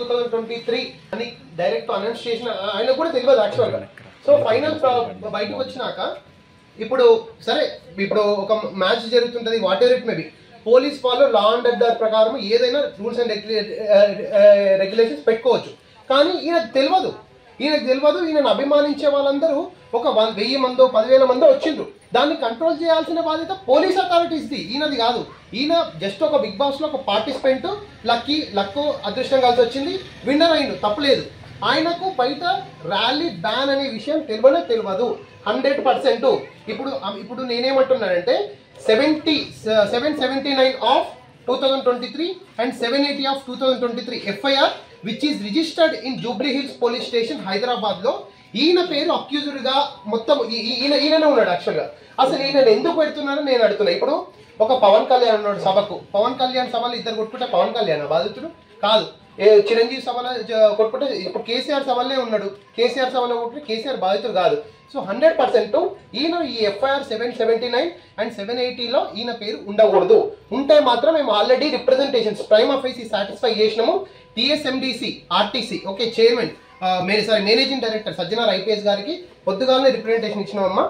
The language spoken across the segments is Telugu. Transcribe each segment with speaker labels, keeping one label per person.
Speaker 1: 2023 అని డైరెక్ట్ అనౌన్స్ చేసిన ఆయన కూడా తెలియదు యాక్చువల్ గా. సో ఫైనల్ బయటకు వచ్చినాక ఇప్పుడు సరే, ఇప్పుడు ఒక మ్యాచ్ జరుగుతుంటది, whatever it may be, police వాళ్ళు లా అండ్ ఆర్డర్ ప్రకారం ఏదైనా రూల్స్ అండ్ రెగ్యులేషన్స్ పెట్టుకోవచ్చు. కానీ ఈయనకు తెలియదు, ఈయనను అభిమానించే వాళ్ళందరూ ఒక 1000 మందో 10,000 మందో వచ్చిండ్రు. దాన్ని కంట్రోల్ చేయాల్సిన బాధ్యత పోలీస్ అథారిటీస్ది, ఈయనది కాదు. ఈయన జస్ట్ ఒక బిగ్ బాస్ లో ఒక పార్టిసిపెంట్, లక్ అదృష్టం కలిసి వచ్చింది, విన్నర్ అయిండు, తప్పలేదు. ఆయనకు బయట ర్యాలీ బ్యాన్ అనే విషయం తెలియదు 100%. ఇప్పుడు నేనేమంటున్నానంటే 779 of 2023 and 780 of 2023 FIR which is registered in Jubilee Hills Police Station Hyderabad లో ఈయన పేరు అక్యూజ్డ్ గా మొత్తం ఈయననే ఉన్నాడు. యాక్చువల్ గా అసలు ఈయన ఎందుకు పెడుతున్నారో నేను అడుగుతున్నా. ఇప్పుడు ఒక పవన్ కళ్యాణ్ ఉన్నాడు సభకు, పవన్ కళ్యాణ్ సభలో ఇద్దరు కొట్టుకుంటే పవన్ కళ్యాణ్ బాధితుడు కాదు. చిరంజీవి సభలో కొట్టుకుంటే ఇప్పుడు కేసీఆర్ సభలే ఉన్నాడు, కేసీఆర్ సభలో కొట్టుకుంటే కేసీఆర్ బాధితుడు కాదు. సో 100% ఈయన ఈ FIR 779 and 780లో ఈయన పేరు ఉండకూడదు. ఉంటే మాత్రం మేము already representations prime office satisfy చేసినాము. TSMDC RTC okay chairman managing director Sajjanar IPS గారికి పొద్దుగానే రిప్రజెంటేషన్ ఇచ్చినామమ్మా.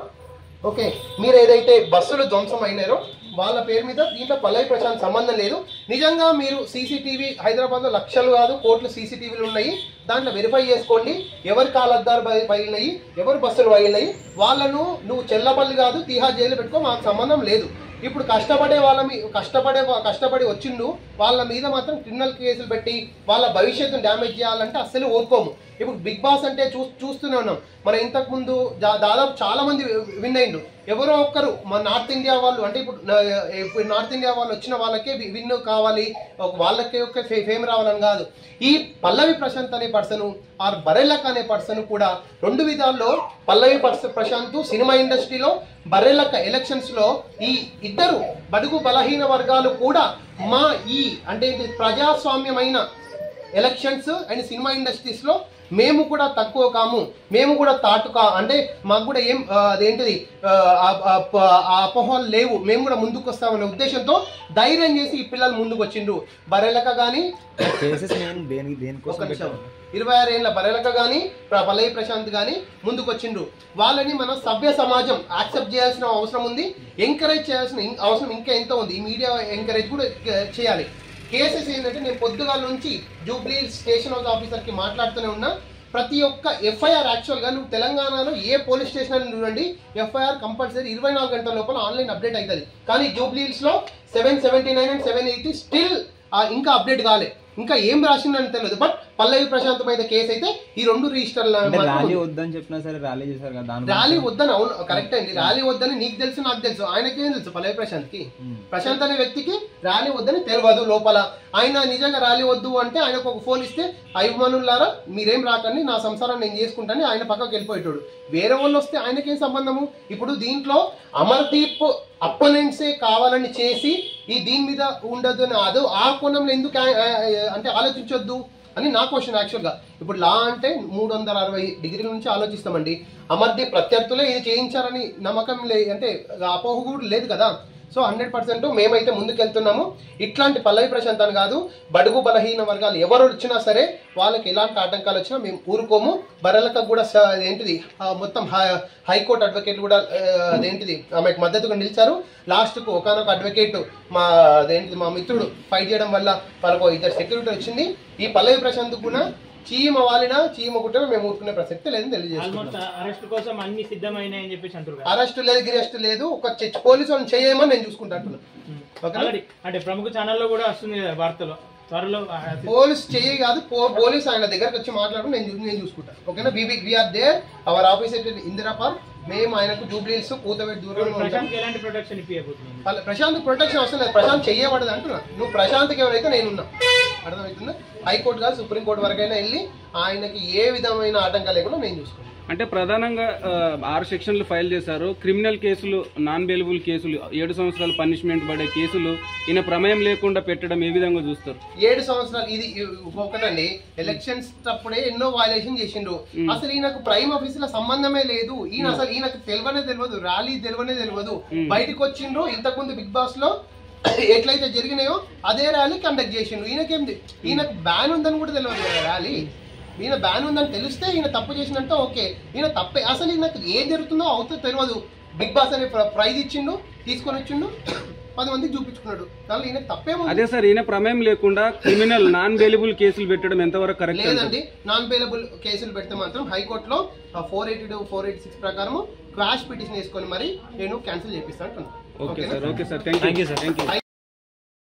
Speaker 1: ఓకే, మీరు ఏదైతే బస్సులు ధ్వంసం అయినారో వాళ్ళ పేరు మీద దీంట్లో పల్లవి ప్రశాంత్ సంబంధం లేదు. నిజంగా మీరు CCTV హైదరాబాద్లో లక్షలు కాదు కోట్లు CCTVలు ఉన్నాయి, దాంట్లో వెరిఫై చేసుకోండి. ఎవరు కాలద్దారు బయలునాయి, ఎవరు బస్సులు బయలునాయి, వాళ్ళను నువ్వు చెల్లపల్లి కాదు తీహార్ జైలు పెట్టుకో, మాకు సంబంధం లేదు. ఇప్పుడు కష్టపడి వచ్చిండు వాళ్ళ మీద మాత్రం క్రిమినల్ కేసులు పెట్టి వాళ్ళ భవిష్యత్తును డ్యామేజ్ చేయాలంటే అస్సలు ఊరుకోము. ఇప్పుడు బిగ్ బాస్ అంటే చూస్తూనే ఉన్నాం. మన ఇంతకు ముందు దాదాపు చాలా మంది విన్ అయిండు. ఎవరో ఒక్కరు మన నార్త్ ఇండియా వాళ్ళు, అంటే ఇప్పుడు నార్త్ ఇండియా వాళ్ళు వచ్చిన వాళ్ళకే విన్ కావాలి, వాళ్ళకే ఒక ఫేమ్ రావాలని కాదు. ఈ పల్లవి ప్రశాంత్ అనే పర్సన్ ఆర్ బరెలక్ అనే పర్సన్ కూడా 2 విధాల్లో, పల్లవి ప్రశాంత్ సినిమా ఇండస్ట్రీలో, బరెలక్క ఎలక్షన్స్ లో, ఈ ఇద్దరు బడుగు బలహీన వర్గాలు కూడా మా అంటే ప్రజాస్వామ్యమైన ఎలక్షన్స్ అండ్ సినిమా ఇండస్ట్రీస్ లో మేము కూడా తక్కువ కాము, మేము కూడా అంటే మాకు కూడా ఏం అదేంటిది అపోహలు లేవు, మేము కూడా ముందుకు వస్తామనే ఉద్దేశంతో ధైర్యం చేసి ఈ పిల్లలు ముందుకు వచ్చిండ్రు. బరెలక కానీ 26 ఏళ్ళ బరెలక కానీ పల్లవి ప్రశాంత్ కానీ ముందుకు వచ్చిండ్రు. వాళ్ళని మన సభ్య సమాజం యాక్సెప్ట్ చేయాల్సిన అవసరం ఉంది, ఎంకరేజ్ చేయాల్సిన అవసరం ఇంకా ఎంతో ఉంది. ఈ మీడియా ఎంకరేజ్ కూడా చేయాలి. కేసెస్ ఏంటంటే నేను పొద్దుగాల నుంచి జూబ్లీ స్టేషన్ హౌస్ ఆఫీసర్కి మాట్లాడుతూనే ఉన్నా. ప్రతి ఒక్క FIR యాక్చువల్గా నువ్వు తెలంగాణలో ఏ పోలీస్ స్టేషన్ అని చూడండి, FIR కంపల్సరీ 24 గంటల లోపల ఆన్లైన్ అప్డేట్ అవుతుంది. కానీ జూబ్లీ హిల్స్లో 779 and 780 స్టిల్ ఇంకా అప్డేట్ కాలే, ఇంకా ఏం రాసిందని తెలియదు. బట్ పల్లవి ప్రశాంత్ మీద కేసు అయితే ఈ 2 రిజిస్టర్ల
Speaker 2: ర్యాలీ వద్దని చెప్పినా సరే ర్యాలీ చేశారు కదా.
Speaker 1: ర్యాలీ వద్దని, అవును కరెక్ట్ అండి, ర్యాలీ వద్దని నీకు తెలుసు నాకు తెలుసు, ఆయనకేం తెలుసు పల్లవి ప్రశాంత్ కి, ప్రశాంత్ అనే వ్యక్తికి ర్యాలీ వద్దని తెలియదు లోపల. ఆయన నిజంగా ర్యాలీ వద్దు అంటే ఆయనకు ఒక ఫోన్ ఇస్తే అభిమానులారా మీరేం రాకండి, నా సంసారం నేను చేసుకుంటాను, ఆయన పక్కకి వెళ్ళిపోయేటోడు. వేరే వాళ్ళు వస్తే ఆయనకేం సంబంధము? ఇప్పుడు దీంట్లో అమర్దీప్ అపోనెంట్సే కావాలని చేసి దీని మీద ఉండదు అని అదో ఆ కోణంలో ఎందుకు అంటే ఆలోచించొద్దు అని నా క్వశ్చన్ యాక్చువల్గా. ఇప్పుడు లా అంటే 360 డిగ్రీల నుంచి ఆలోచిస్తామండి. అమర్దీప్ ప్రత్యర్థులే ఇది చేయించారని నమ్మకం అంటే అపోహ కూడా లేదు కదా. సో 100% మేమైతే ముందుకెళ్తున్నాము. ఇట్లాంటి పల్లవి ప్రశాంత్ అని కాదు, బడుగు బలహీన వర్గాలు ఎవరు వచ్చినా సరే వాళ్ళకి ఎలాంటి ఆటంకాలు వచ్చినా మేము ఊరుకోము. బరలకు కూడా ఏంటిది మొత్తం హైకోర్టు అడ్వకేట్లు కూడా అదేంటిది ఆమెకు మద్దతుగా నిలిచారు. లాస్ట్కు ఒకనొక అడ్వకేట్ మా మిత్రుడు ఫైట్ చేయడం వల్ల వాళ్ళకు 2 సెక్యూరిటీ వచ్చింది. ఈ పల్లవి ప్రశాంత్ కూడా చీమ వాలినా చీమ కుట్టినా మేము ఊరుకునే ప్రసక్తి లేదని తెలియజేస్తున్నాం. అరెస్ట్ లేదు, గిరెస్ట్ లేదు, ఒక పోలీసు వాళ్ళని చేయమని నేను చూసుకుంటాను.
Speaker 3: అంటే ప్రముఖ ఛానల్లో కూడా వస్తుంది వార్తలు, త్వరలో
Speaker 1: పోలీస్ చెయ్యి కాదు, పోలీస్ ఆయన దగ్గరకు వచ్చి మాట్లాడుకుని నేను చూసుకుంటాను. ఓకేనా, we are there, our office Indira Park. మేము ఆయనకు జూబ్లీ హిల్స్ కూతవేట్ దూరంలో ప్రశాంత్ ప్రొటెక్షన్ అవసరం లేదు, ప్రశాంత్ చెయ్యబడదు అంటున్నా. నువ్వు ప్రశాంత్కి ఎవరైతే నేనున్నా, అర్థమవుతుందా? హైకోర్టు కాదు సుప్రీంకోర్టు వరకైనా వెళ్ళి ఆయనకి ఏ విధమైన ఆటంకాలు లేకుండా నేను చూసుకుంటాను.
Speaker 4: అంటే ప్రధానంగా 6 సెక్షన్లు ఫైల్ చేశారు. క్రిమినల్ కేసులు, నాన్ బెయిలబుల్ కేసులు, 7 సంవత్సరాలు పనిష్మెంట్ పడే కేసులు ఈయన ప్రమేయం లేకుండా పెట్టడం ఏ విధంగా చూస్తారు?
Speaker 1: 7 సంవత్సరాలు ఇది ఒకటండి. ఎలక్షన్స్ అప్పుడే ఎన్నో వైలేషన్ చేసిండ్రు. అసలు ఈయనకు ప్రైమ్ ఆఫీసుల సంబంధమే లేదు. ఈయనకు తెలియదు, ర్యాలీ తెలియదు. బయటకు వచ్చిండ్రు. ఇంతకుముందు బిగ్ బాస్ లో ఎట్లయితే జరిగినాయో అదే ర్యాలీ కండక్ట్ చేసిండు. ఈయనకు బ్యాన్ ఉందని కూడా తెలియదు కదా ర్యాలీ. ఈయన బ్యాన్ ఉందని తెలిస్తే ఈయన తప్పు చేసినట్టు ఓకే, ఈయన తప్పే. అసలు ఈయనకు ఏం జరుగుతుందో అవుతుందో తెలియదు. బిగ్ బాస్ అనే ప్రైజ్ ఇచ్చిండు, తీసుకొని వచ్చిండు, 10 మందికి చూపించుకున్నాడు. దానిలో ఈయన తప్పేమో.
Speaker 4: అదే సార్, ఈయన ప్రమేయం లేకుండా క్రిమినల్ నాన్ బెయిలబుల్ కేసులు పెట్టడం ఎంతవరకు కరెక్ట్?
Speaker 1: లేదండి, నాన్ బెయిలబుల్ కేసులు పెడితే మాత్రం హైకోర్టులో 482, 486 ప్రకారం క్వాష్ పిటిషన్ వేసుకొని మరి నేను క్యాన్సిల్ చేపిస్తాను.
Speaker 4: Okay sir, thank you sir.